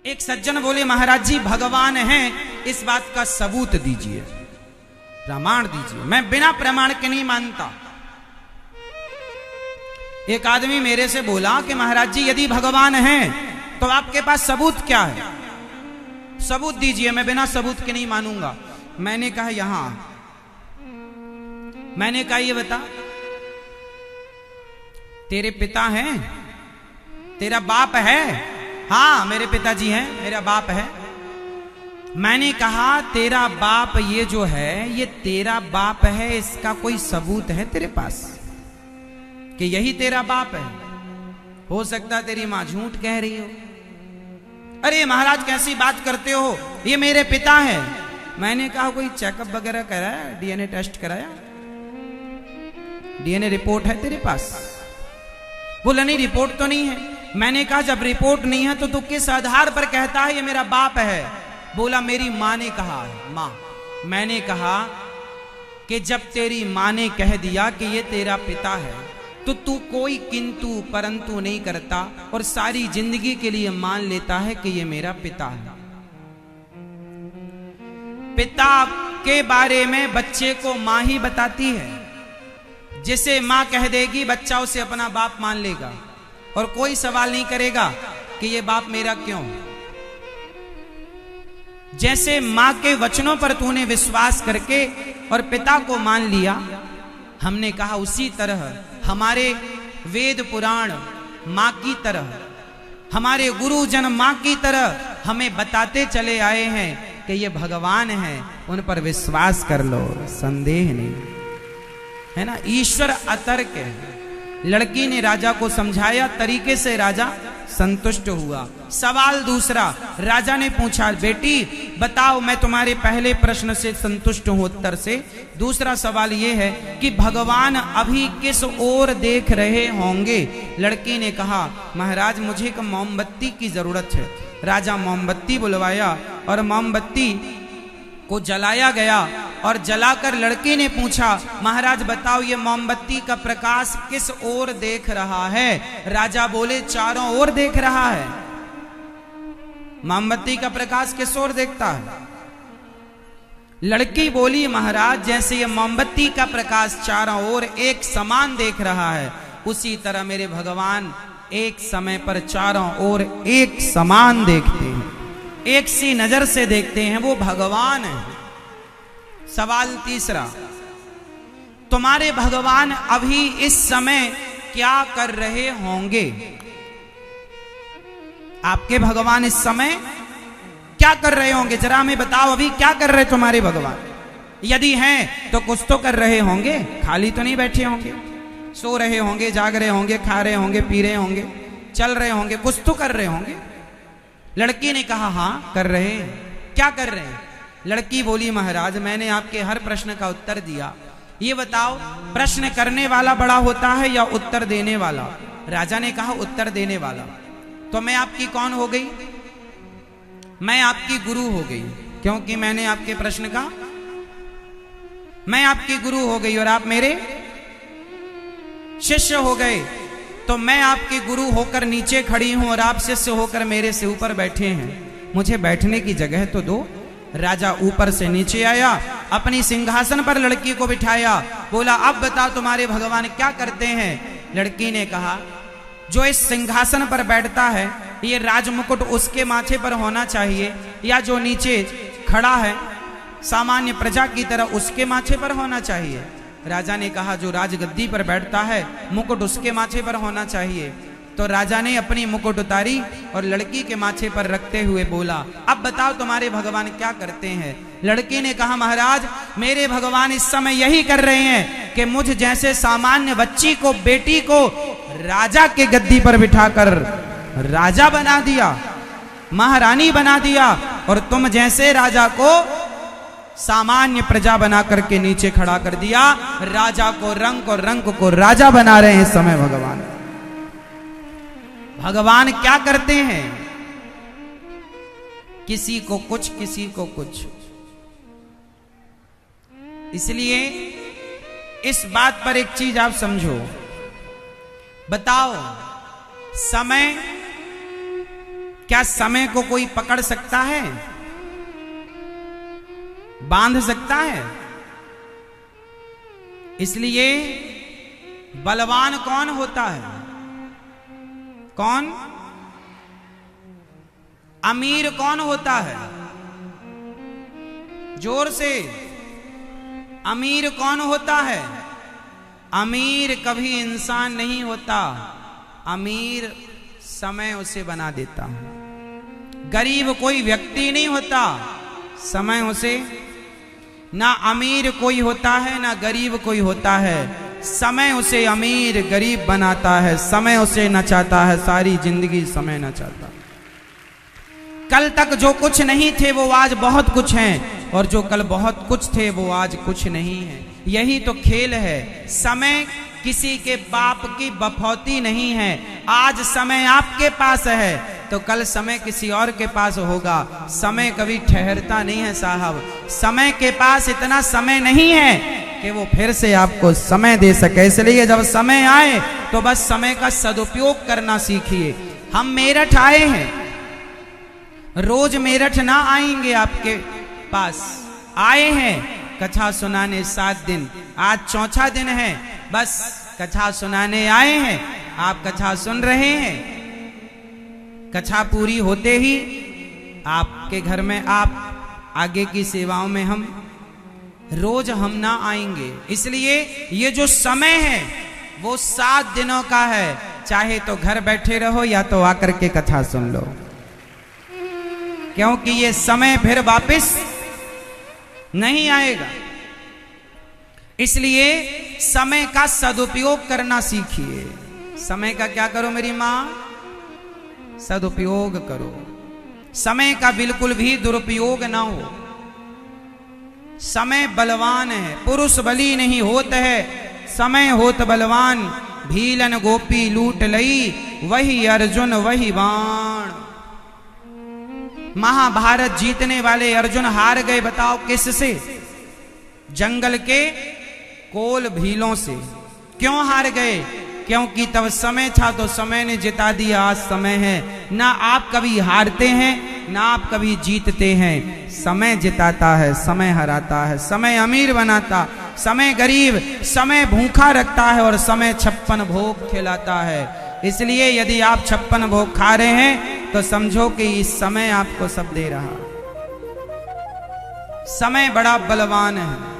एक सज्जन बोले महाराज जी भगवान हैं, इस बात का सबूत दीजिए, प्रमाण दीजिए। मैं बिना प्रमाण के नहीं मानता। एक आदमी मेरे से बोला कि महाराज जी यदि भगवान हैं तो आपके पास सबूत क्या है, सबूत दीजिए, मैं बिना सबूत के नहीं मानूंगा। मैंने कहा यहां, मैंने कहा ये बता तेरे पिता हैं, तेरा बाप है? हाँ मेरे पिताजी हैं, मेरा बाप है। मैंने कहा तेरा बाप ये जो है ये तेरा बाप है, इसका कोई सबूत है तेरे पास कि यही तेरा बाप है? हो सकता तेरी मां झूठ कह रही हो। अरे महाराज कैसी बात करते हो, ये मेरे पिता है। मैंने कहा कोई चेकअप वगैरह कराया, डीएनए टेस्ट कराया, डीएनए रिपोर्ट है तेरे पास? बोला नहीं रिपोर्ट तो नहीं है। मैंने कहा जब रिपोर्ट नहीं है तो तू किस आधार पर कहता है ये मेरा बाप है? बोला मेरी मां ने कहा है। मां? मैंने कहा कि जब तेरी मां ने कह दिया कि ये तेरा पिता है तो तू कोई किंतु परंतु नहीं करता और सारी जिंदगी के लिए मान लेता है कि ये मेरा पिता है। पिता के बारे में बच्चे को मां ही बताती है। जिसे मां कह देगी बच्चा उसे अपना बाप मान लेगा और कोई सवाल नहीं करेगा कि ये बाप मेरा क्यों। जैसे मां के वचनों पर तूने विश्वास करके और पिता को मान लिया, हमने कहा उसी तरह हमारे वेद पुराण मां की तरह, हमारे गुरुजन मां की तरह हमें बताते चले आए हैं कि ये भगवान है, उन पर विश्वास कर लो, संदेह नहीं है ना। ईश्वर अतर्क है। लड़की ने राजा को समझाया तरीके से, राजा संतुष्ट हुआ। सवाल दूसरा, राजा ने पूछा बेटी बताओ, मैं तुम्हारे पहले प्रश्न से संतुष्ट हूं उत्तर से। दूसरा सवाल यह है कि भगवान अभी किस ओर देख रहे होंगे? लड़की ने कहा महाराज मुझे एक मोमबत्ती की जरूरत है। राजा मोमबत्ती बुलवाया और मोमबत्ती को जलाया गया और जलाकर लड़की ने पूछा महाराज बताओ ये मोमबत्ती का प्रकाश किस ओर देख रहा है? राजा बोले चारों ओर देख रहा है। मोमबत्ती का प्रकाश किस ओर देखता है? लड़की बोली महाराज जैसे ये मोमबत्ती का प्रकाश चारों ओर एक समान देख रहा है, उसी तरह मेरे भगवान एक समय पर चारों ओर एक समान देखते हैं, एक सी नजर से देखते हैं, वो भगवान है। सवाल तीसरा, तुम्हारे भगवान अभी इस समय क्या कर रहे होंगे? आपके भगवान इस समय क्या कर रहे होंगे? जरा हमें बताओ अभी क्या कर रहे तुम्हारे भगवान? यदि हैं तो कुछ तो कर रहे होंगे, खाली तो नहीं बैठे होंगे। सो रहे होंगे, जाग रहे होंगे, खा रहे होंगे, पी रहे होंगे, चल रहे होंगे, कुछ तो कर रहे होंगे। लड़की ने कहा हाँ कर रहे हैं। क्या कर रहे हैं? लड़की बोली महाराज मैंने आपके हर प्रश्न का उत्तर दिया, ये बताओ प्रश्न करने वाला बड़ा होता है या उत्तर देने वाला? राजा ने कहा उत्तर देने वाला। तो मैं आपकी कौन हो गई? मैं आपकी गुरु हो गई, क्योंकि मैंने आपके प्रश्न का, मैं आपकी गुरु हो गई और आप मेरे शिष्य हो गए। तो मैं आपके गुरु होकर नीचे खड़ी हूं और आप शिष्य होकर मेरे से ऊपर बैठे हैं, मुझे बैठने की जगह तो दो। राजा ऊपर से नीचे आया, अपनी सिंहासन पर लड़की को बिठाया, बोला अब बताओ तुम्हारे भगवान क्या करते हैं? लड़की ने कहा जो इस सिंहासन पर बैठता है ये राजमुकुट उसके माथे पर होना चाहिए, या जो नीचे खड़ा है सामान्य प्रजा की तरह उसके माथे पर होना चाहिए? राजा ने कहा जो राजगद्दी पर बैठता है मुकुट उसके माथे पर होना चाहिए। तो राजा ने अपनी मुकुट उतारी और लड़की के माथे पर रखते हुए बोला अब बताओ तुम्हारे भगवान क्या करते हैं? लड़की ने कहा महाराज मेरे भगवान इस समय यही कर रहे हैं कि मुझ जैसे सामान्य बच्ची को, बेटी को राजा के गद्दी पर बिठाकर राजा बना दिया, महारानी बना दिया, और तुम जैसे राजा को सामान्य प्रजा बना करके नीचे खड़ा कर दिया। राजा को रंक और रंक को राजा बना रहे हैं इस समय भगवान। भगवान क्या करते हैं? किसी को कुछ, किसी को कुछ। इसलिए इस बात पर एक चीज आप समझो, बताओ समय क्या समय को कोई पकड़ सकता है, बांध सकता है? इसलिए बलवान कौन होता है? कौन? अमीर कौन होता है? जोर से, अमीर कौन होता है? अमीर कभी इंसान नहीं होता, अमीर समय उसे बना देता है। गरीब कोई व्यक्ति नहीं होता, समय उसे, ना अमीर कोई होता है ना गरीब कोई होता है, समय उसे अमीर गरीब बनाता है, समय उसे नचाता है, सारी जिंदगी समय नचाता है। कल तक जो कुछ नहीं थे वो आज बहुत कुछ हैं, और जो कल बहुत कुछ थे वो आज कुछ नहीं है। यही तो खेल है। समय किसी के बाप की बफौती नहीं है। आज समय आपके पास है तो कल समय किसी और के पास होगा। समय कभी ठहरता नहीं है साहब। समय के पास इतना समय नहीं है कि वो फिर से आपको समय दे सके। इसलिए जब समय आए तो बस समय का सदुपयोग करना सीखिए। हम मेरठ आए हैं, रोज मेरठ ना आएंगे आपके पास, आए हैं कथा सुनाने 7 दिन, आज चौथा दिन है, बस कथा सुनाने आए हैं। आप कथा सुन रहे हैं, कथा पूरी होते ही आपके घर में आप आगे की सेवाओं में हम रोज हम ना आएंगे। इसलिए ये जो समय है वो 7 दिनों का है। चाहे तो घर बैठे रहो या तो आकर के कथा सुन लो, क्योंकि ये समय फिर वापस नहीं आएगा। इसलिए समय का सदुपयोग करना सीखिए। समय का क्या करो मेरी मां? सदुपयोग करो। समय का बिल्कुल भी दुरुपयोग ना हो। समय बलवान है, पुरुष बली नहीं होत है, समय होत बलवान। भीलन गोपी लूट लई, वही अर्जुन वही बाण। महाभारत जीतने वाले अर्जुन हार गए, बताओ किससे? जंगल के कोल भीलों से। क्यों हार गए? क्योंकि तब समय था तो समय ने जिता दिया। आज समय है, ना आप कभी हारते हैं ना आप कभी जीतते हैं। समय जिताता है, समय हराता है, समय अमीर बनाता, समय गरीब, समय भूखा रखता है और समय 56 भोग खिलाता है। इसलिए यदि आप 56 भोग खा रहे हैं तो समझो कि इस समय आपको सब दे रहा। समय बड़ा बलवान है।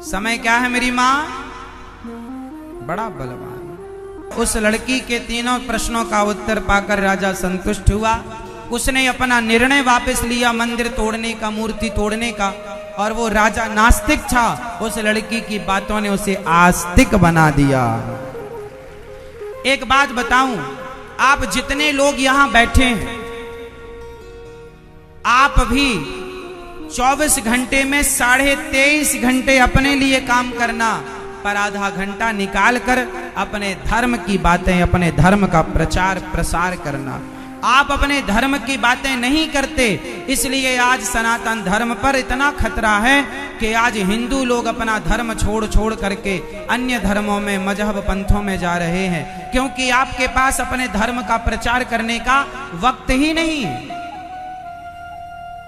समय क्या है मेरी मां? बड़ा बलवान। उस लड़की के तीनों प्रश्नों का उत्तर पाकर राजा संतुष्ट हुआ। उसने अपना निर्णय वापस लिया मंदिर तोड़ने का, मूर्ति तोड़ने का। और वो राजा नास्तिक था, उस लड़की की बातों ने उसे आस्तिक बना दिया। एक बात बताऊं, आप जितने लोग यहां बैठे हैं, आप भी 24 घंटे में 23.5 घंटे अपने लिए काम करना, पर आधा घंटा निकाल कर अपने धर्म की बातें, अपने धर्म का प्रचार प्रसार करना। आप अपने धर्म की बातें नहीं करते, इसलिए आज सनातन धर्म पर इतना खतरा है कि आज हिंदू लोग अपना धर्म छोड़ छोड़ करके अन्य धर्मों में, मजहब पंथों में जा रहे हैं, क्योंकि आपके पास अपने धर्म का प्रचार करने का वक्त ही नहीं है।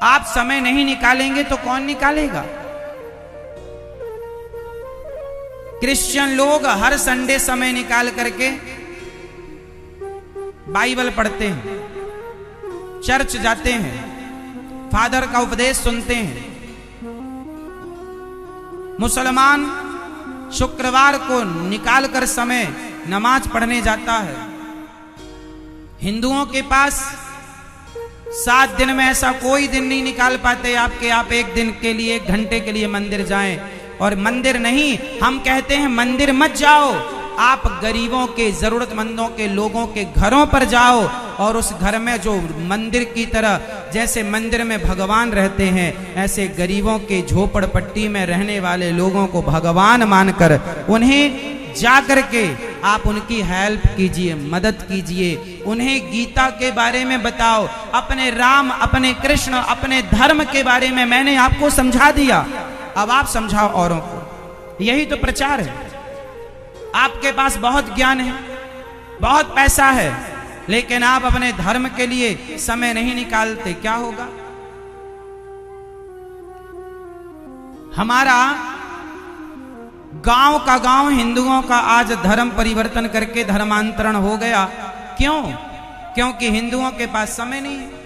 आप समय नहीं निकालेंगे तो कौन निकालेगा? क्रिश्चियन लोग हर संडे समय निकाल करके बाइबल पढ़ते हैं, चर्च जाते हैं, फादर का उपदेश सुनते हैं। मुसलमान शुक्रवार को निकाल कर समय नमाज पढ़ने जाता है। हिंदुओं के पास 7 दिन में ऐसा कोई दिन नहीं निकाल पाते आप एक दिन के लिए, 1 घंटे के लिए मंदिर जाएं। और मंदिर नहीं, हम कहते हैं मंदिर मत जाओ, आप गरीबों के, जरूरतमंदों के लोगों के घरों पर जाओ और उस घर में जो मंदिर की तरह, जैसे मंदिर में भगवान रहते हैं, ऐसे गरीबों के झोपड़पट्टी में रहने वाले लोगों को भगवान मानकर उन्हें जाकर के आप उनकी हेल्प कीजिए, मदद कीजिए। उन्हें गीता के बारे में बताओ, अपने राम, अपने कृष्ण, अपने धर्म के बारे में मैंने आपको समझा दिया, अब आप समझाओ औरों को। यही तो प्रचार है। आपके पास बहुत ज्ञान है, बहुत पैसा है, लेकिन आप अपने धर्म के लिए समय नहीं निकालते, क्या होगा? हमारा गांव का गांव हिंदुओं का आज धर्म परिवर्तन करके धर्मांतरण हो गया। क्यों? क्योंकि हिंदुओं के पास समय नहीं है।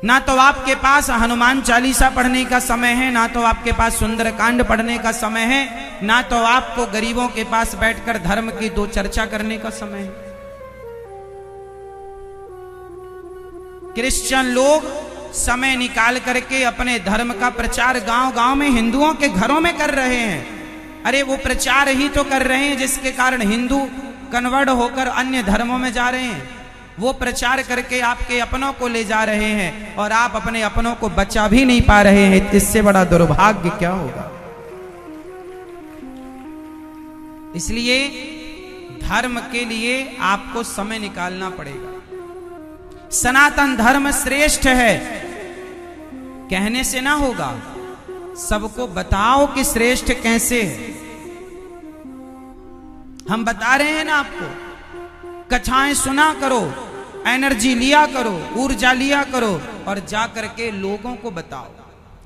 ना तो आपके पास हनुमान चालीसा पढ़ने का समय है, ना तो आपके पास सुंदरकांड पढ़ने का समय है, ना तो आपको गरीबों के पास बैठकर धर्म की दो चर्चा करने का समय है। क्रिश्चियन लोग समय निकाल करके अपने धर्म का प्रचार गांव गांव में हिंदुओं के घरों में कर रहे हैं। अरे वो प्रचार ही तो कर रहे हैं जिसके कारण हिंदू कन्वर्ट होकर अन्य धर्मों में जा रहे हैं। वो प्रचार करके आपके अपनों को ले जा रहे हैं और आप अपने अपनों को बचा भी नहीं पा रहे हैं। इससे बड़ा दुर्भाग्य क्या होगा? इसलिए धर्म के लिए आपको समय निकालना पड़ेगा। सनातन धर्म श्रेष्ठ है कहने से ना होगा, सबको बताओ कि श्रेष्ठ कैसे है। हम बता रहे हैं ना आपको, कथाएं सुना करो, एनर्जी लिया करो, ऊर्जा लिया करो और जा करके लोगों को बताओ,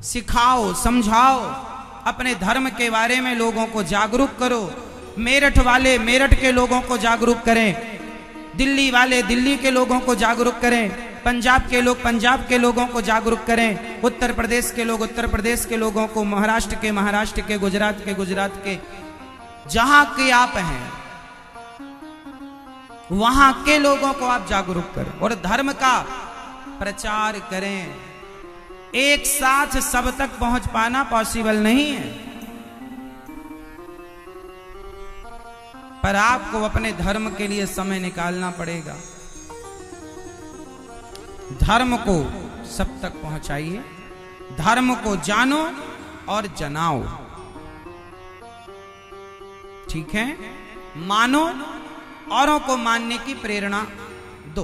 सिखाओ, समझाओ, अपने धर्म के बारे में लोगों को जागरूक करो। मेरठ वाले मेरठ के लोगों को जागरूक करें, दिल्ली वाले दिल्ली के लोगों को जागरूक करें, पंजाब के लोग पंजाब के लोगों को जागरूक करें, उत्तर प्रदेश के लोग उत्तर प्रदेश के लोगों को, महाराष्ट्र के, गुजरात के, जहां के आप हैं वहां के लोगों को आप जागरूक करें और धर्म का प्रचार करें। एक साथ सब तक पहुंच पाना पॉसिबल नहीं है, पर आपको अपने धर्म के लिए समय निकालना पड़ेगा। धर्म को सब तक पहुंचाइए, धर्म को जानो और जनाओ, ठीक है? मानो, औरों को मानने की प्रेरणा दो।